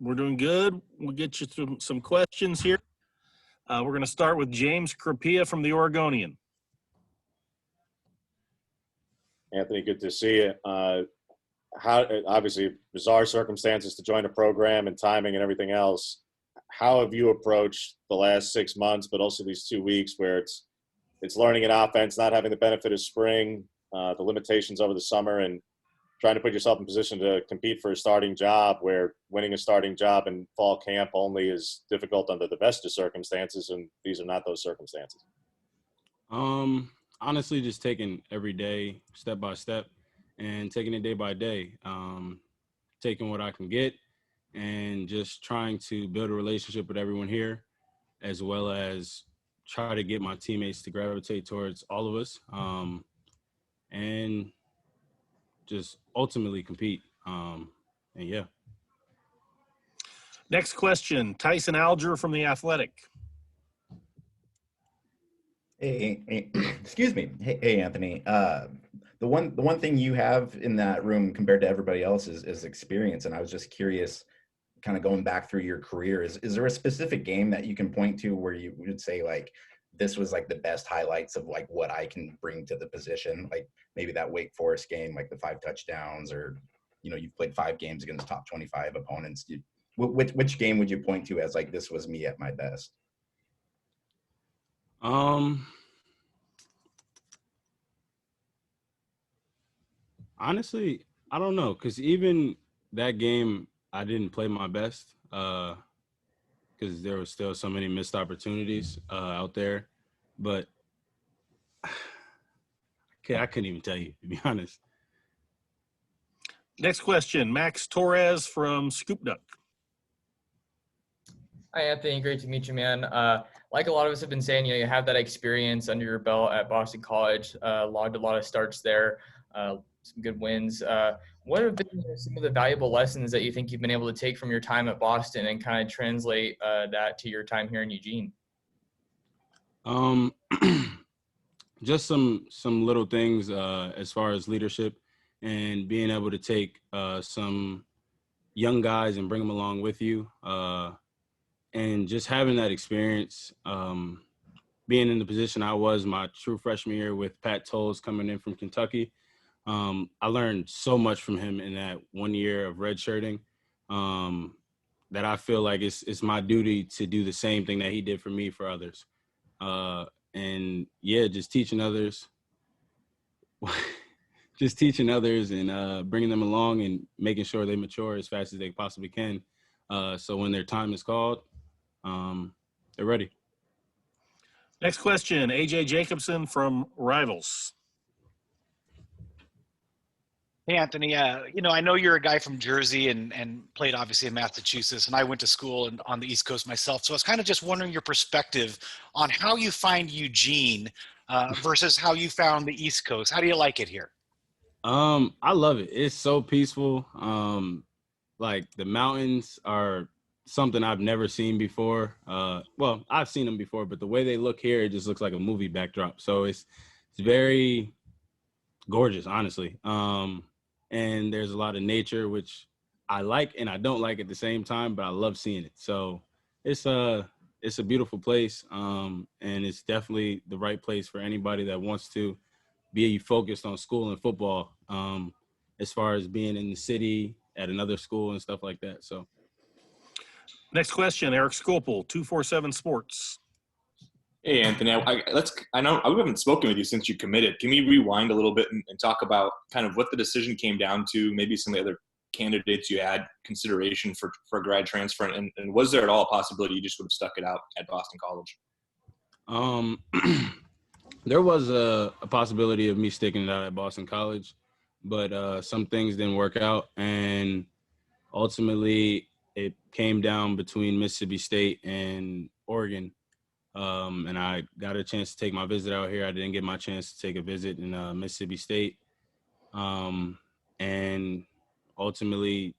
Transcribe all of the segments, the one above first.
We're doing good. We'll get you through some questions here. We're going to start with James Crapia from the Oregonian. Anthony, good to see you. How obviously bizarre circumstances to join a program and timing and everything else. How have you approached the last 6 months, but also these 2 weeks where it's learning an offense, not having the benefit of spring, the limitations over the summer, and trying to put yourself in position to compete for a starting job, where winning a starting job in fall camp only is difficult under the best of circumstances, and these are not those circumstances? Honestly, just taking every day step by step and taking it day by day, taking what I can get and just trying to build a relationship with everyone here, as well as try to get my teammates to gravitate towards all of us, and just ultimately compete. And yeah. Next question, Tyson Alger from The Athletic. Hey, excuse me. Hey, Anthony. The one thing you have in that room compared to everybody else is experience. And I was just curious, kind of going back through your career, is there a specific game that you can point to where you would say, like, this was like the best highlights of like what I can bring to the position? Like maybe that Wake Forest game, like the 5 touchdowns, or, you've played 5 games against top 25 opponents. Which game would you point to as like, this was me at my best? Honestly, I don't know, because even that game, I didn't play my best because there were still so many missed opportunities out there. But I couldn't even tell you, to be honest. Next question, Max Torres from Scoop Duck. Hi, Anthony. Great to meet you, man. Like a lot of us have been saying, you have that experience under your belt at Boston College, logged a lot of starts there, some good wins. What have been some of the valuable lessons that you think you've been able to take from your time at Boston and kind of translate that to your time here in Eugene? Just some little things as far as leadership and being able to take some young guys and bring them along with you. And just having that experience, being in the position I was my true freshman year with Pat Tolles coming in from Kentucky. I learned so much from him in that 1 year of redshirting that I feel like it's my duty to do the same thing that he did for me for others. And yeah, just teaching others and bringing them along and making sure they mature as fast as they possibly can. So when their time is called, they're ready. Next question, AJ Jacobson from Rivals. Hey, Anthony, I know you're a guy from Jersey and played obviously in Massachusetts, and I went to school on the East Coast myself. So I was kind of just wondering your perspective on how you find Eugene versus how you found the East Coast. How do you like it here? I love it. It's so peaceful. Like the mountains are something I've never seen before. Well, I've seen them before, but the way they look here, it just looks like a movie backdrop. So it's very gorgeous, honestly. And there's a lot of nature, which I like and I don't like at the same time, but I love seeing it. So it's a beautiful place. And it's definitely the right place for anybody that wants to be focused on school and football, as far as being in the city at another school and stuff like that. So next question, Eric Skopel, 247 Sports. Hey, Anthony, I know we haven't spoken with you since you committed. Can we rewind a little bit and talk about kind of what the decision came down to, maybe some of the other candidates you had consideration for grad transfer, and was there at all a possibility you just would have stuck it out at Boston College? There was a possibility of me sticking it out at Boston College, but some things didn't work out, and ultimately it came down between Mississippi State and Oregon. And I got a chance to take my visit out here. I didn't get my chance to take a visit in Mississippi State. And ultimately,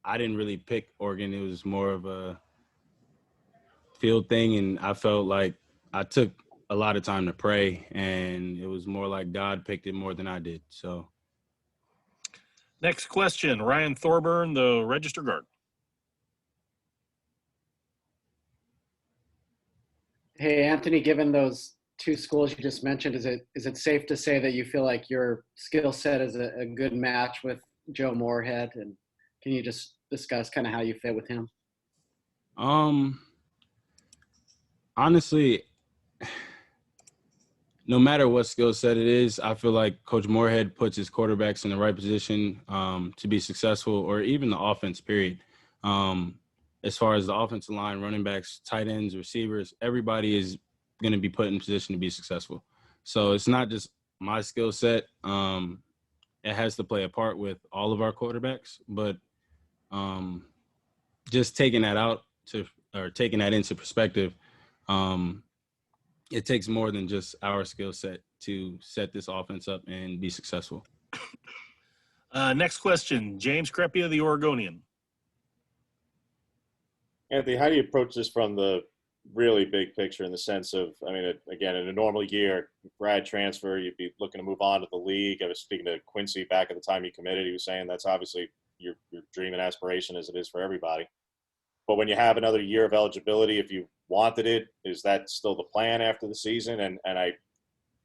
I didn't really pick Oregon. It was more of a field thing, and I felt like I took a lot of time to pray, and it was more like God picked it more than I did. So next question, Ryan Thorburn, the Register Guard. Hey, Anthony, given those two schools you just mentioned, is it safe to say that you feel like your skill set is a good match with Joe Moorhead? And can you just discuss kind of how you fit with him? Honestly, no matter what skill set it is, I feel like Coach Moorhead puts his quarterbacks in the right position to be successful, or even the offense, period. As far as the offensive line, running backs, tight ends, receivers, everybody is going to be put in position to be successful. So it's not just my skill set. It has to play a part with all of our quarterbacks, but just taking that into perspective, it takes more than just our skill set to set this offense up and be successful. Next question, James Crepea, the Oregonian. Anthony, how do you approach this from the really big picture in the sense of, I mean, again, in a normal year, grad transfer, you'd be looking to move on to the league. I was speaking to Quincy back at the time he committed. He was saying that's obviously your dream and aspiration, as it is for everybody. But when you have another year of eligibility, if you wanted it, is that still the plan after the season? And I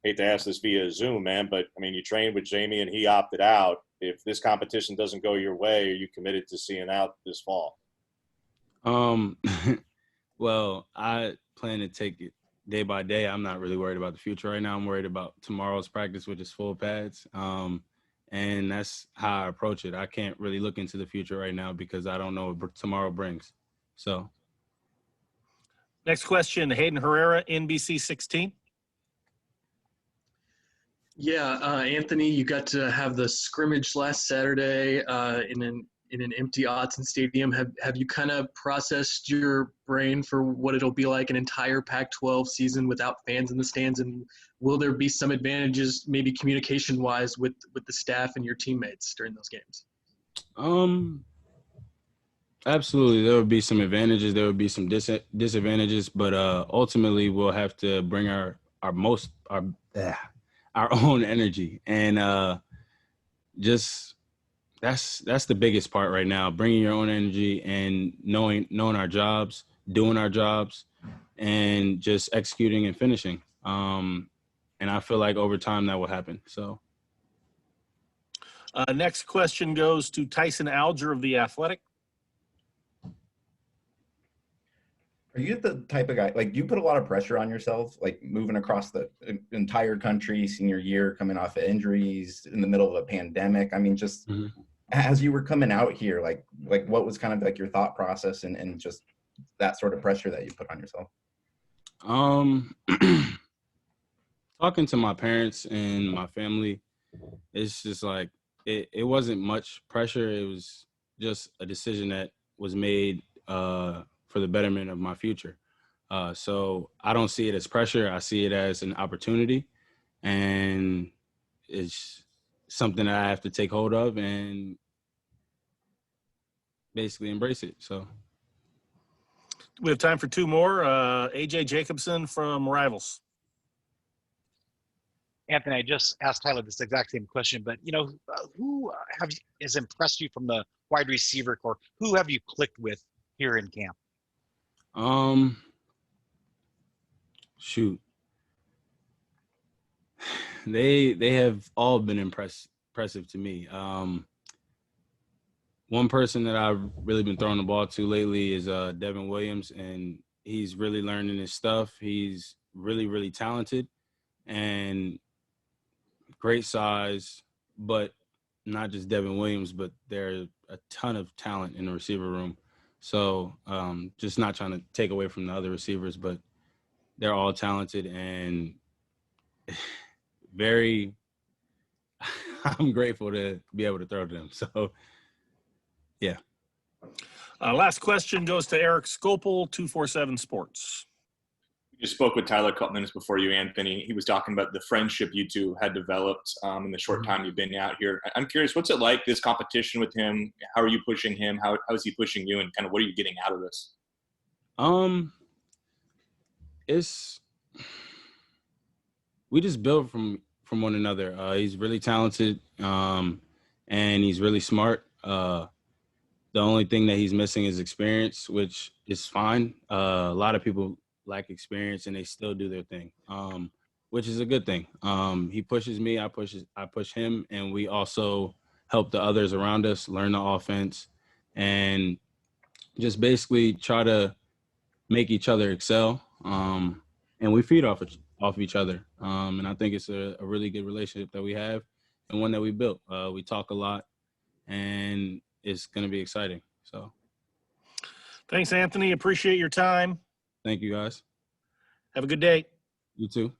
hate to ask this via Zoom, man, but I mean, you trained with Jamie and he opted out. If this competition doesn't go your way, are you committed to seeing out this fall? Well, I plan to take it day by day. I'm not really worried about the future right now. I'm worried about tomorrow's practice, which is full pads. And that's how I approach it. I can't really look into the future right now because I don't know what tomorrow brings. So. Next question, Hayden Herrera, NBC 16. Yeah, Anthony, you got to have the scrimmage last Saturday in an empty Autzen Stadium. Have you kind of processed your brain for what it'll be like an entire Pac-12 season without fans in the stands? And will there be some advantages, maybe communication-wise, with the staff and your teammates during those games? Absolutely. There would be some advantages. There would be some disadvantages, but ultimately we'll have to bring our own energy, and just that's the biggest part right now, bringing your own energy and knowing our jobs, doing our jobs, and just executing and finishing. And I feel like over time that will happen. So next question goes to Tyson Alger of The Athletic. Are you the type of guy, like, do you put a lot of pressure on yourself, like moving across the entire country, senior year, coming off of injuries in the middle of a pandemic? I mean, just as you were coming out here, like what was kind of like your thought process and just that sort of pressure that you put on yourself? Talking to my parents and my family, it's just like, it wasn't much pressure. It was just a decision that was made, for the betterment of my future. So I don't see it as pressure. I see it as an opportunity, and it's something that I have to take hold of and basically embrace it. So We have time for two more. AJ Jacobson from Rivals. Anthony, I just asked Tyler this exact same question, but who has impressed you from the wide receiver core? Who have you clicked with here in camp? Shoot. They have all been impressive to me. One person that I've really been throwing the ball to lately is Devin Williams, and he's really learning his stuff. He's really, really talented and great size, but not just Devin Williams, but there's a ton of talent in the receiver room. So just not trying to take away from the other receivers, but they're all talented and very – I'm grateful to be able to throw to them. So, yeah. Last question goes to Eric Scopel, 247 Sports. You spoke with Tyler a couple minutes before you, Anthony. He was talking about the friendship you two had developed in the short time you've been out here. I'm curious, what's it like, this competition with him? How are you pushing him? How is he pushing you? And kind of what are you getting out of this? We just build from one another. He's really talented, and he's really smart. The only thing that he's missing is experience, which is fine. A lot of people lack experience and they still do their thing, which is a good thing. He pushes me, I push him, and we also help the others around us learn the offense and just basically try to make each other excel. And we feed off of each other. And I think it's a really good relationship that we have and one that we built. We talk a lot, and it's going to be exciting. So Thanks, Anthony. Appreciate your time. thank you, guys. Have a good day. You too.